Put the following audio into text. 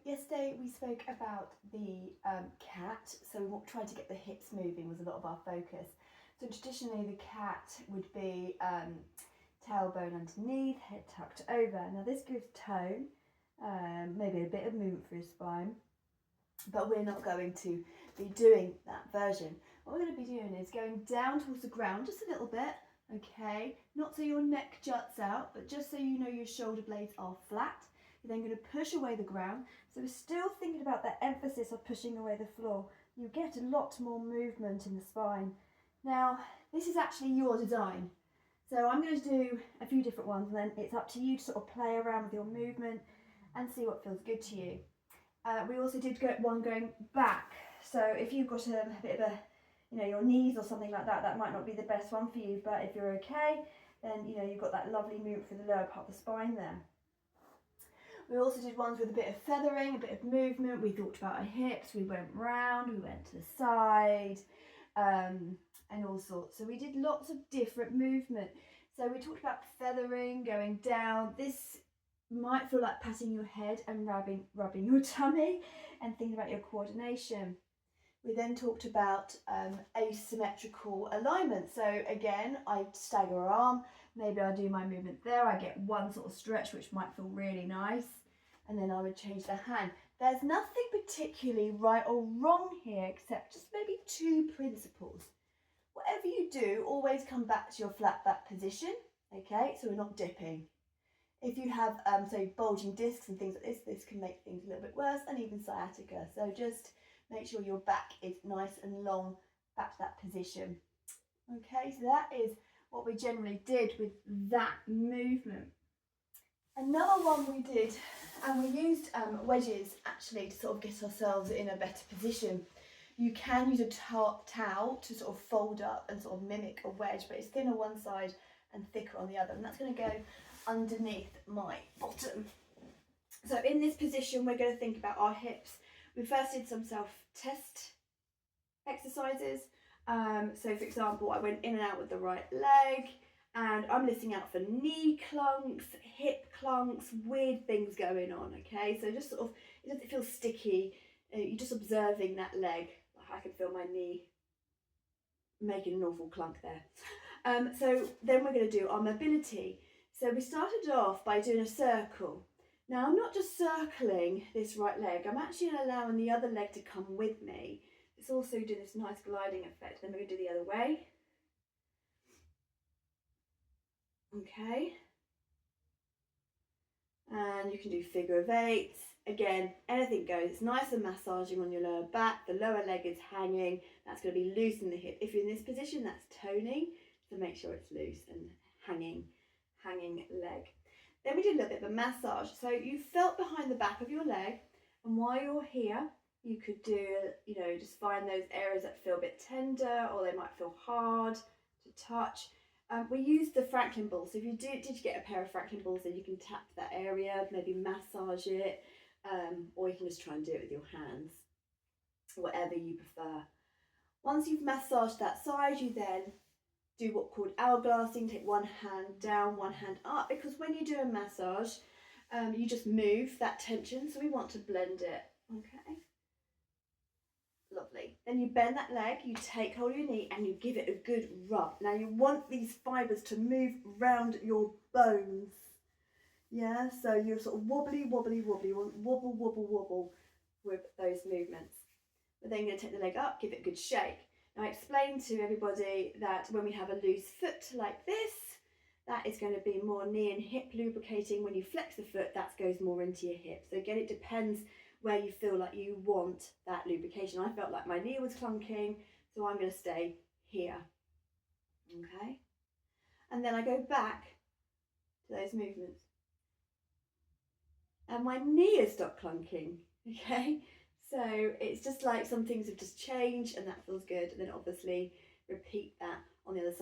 yesterday we spoke about the cat, so we tried to get the hips moving was a lot of our focus. So traditionally the cat would be tailbone underneath, head tucked over. Now this gives tone, maybe a bit of movement through spine, but we're not going to be doing that version. What we're going to be doing is going down towards the ground just a little bit, okay? Not so your neck juts out, but just so you know your shoulder blades are flat. You're then going to push away the ground. So we're still thinking about that emphasis of pushing away the floor. You get a lot more movement in the spine. Now, this is actually your design. So I'm going to do a few different ones, and then it's up to you to sort of play around with your movement and see what feels good to you. We also did one going back. So if you've got a bit of a, your knees or something like that, that might not be the best one for you. But if you're okay, then you've got that lovely movement for the lower part of the spine there. We also did ones with a bit of feathering, a bit of movement. We thought about our hips, we went round, we went to the side, and all sorts. So we did lots of different movement. So we talked about feathering, going down. This might feel like patting your head and rubbing your tummy and thinking about your coordination. We then talked about asymmetrical alignment. So again, I stagger our arm. Maybe I do my movement there. I get one sort of stretch, which might feel really nice. And then I would change the hand. There's nothing particularly right or wrong here, except just maybe two principles. Whatever you do, always come back to your flat back position. Okay, so we're not dipping. If you have, say, bulging discs and things like this can make things a little bit worse, and even sciatica. So just make sure your back is nice and long back to that position. Okay, so that is what we generally did with that movement. Another one we did, and we used wedges actually to sort of get ourselves in a better position. You can use a towel to sort of fold up and sort of mimic a wedge, but it's thinner one side and thicker on the other, and that's going to go underneath my bottom. So in this position, we're going to think about our hips. We first did some self-test exercises. So for example, I went in and out with the right leg, and I'm listening out for knee clunks, hip clunks, weird things going on, okay? So just sort of, it doesn't feel sticky. You're just observing that leg. I can feel my knee making an awful clunk there. So then we're going to do our mobility. So we started off by doing a circle. Now I'm not just circling this right leg, I'm actually allowing the other leg to come with me. It's also doing this nice gliding effect. Then we're going to do the other way. Okay. And you can do figure of eights. Again, anything goes. It's nice and massaging on your lower back. The lower leg is hanging. That's going to be loose in the hip. If you're in this position, that's toning. So make sure it's loose and hanging leg. Then we did a little bit of a massage. So you felt behind the back of your leg, and while you're here, you could do, just find those areas that feel a bit tender, or they might feel hard to touch. We used the Franklin ball. So if you did you get a pair of Franklin balls, then you can tap that area, maybe massage it, or you can just try and do it with your hands, whatever you prefer. Once you've massaged that side, you then do what's called hourglassing. Take one hand down, one hand up, because when you do a massage, you just move that tension, so we want to blend it. Okay, lovely. Then you bend that leg, you take hold of your knee and you give it a good rub. Now you want these fibres to move around your bones. Yeah, so you're sort of wobbly, wobble with those movements. But then you're going to take the leg up, give it a good shake. Now I explained to everybody that when we have a loose foot like this, that is going to be more knee and hip lubricating. When you flex the foot, that goes more into your hip. So again, it depends where you feel like you want that lubrication. I felt like my knee was clunking, so I'm going to stay here. Okay? And then I go back to those movements. And my knee has stopped clunking. Okay? So it's just like some things have just changed, and that feels good. And then obviously repeat that on the other side.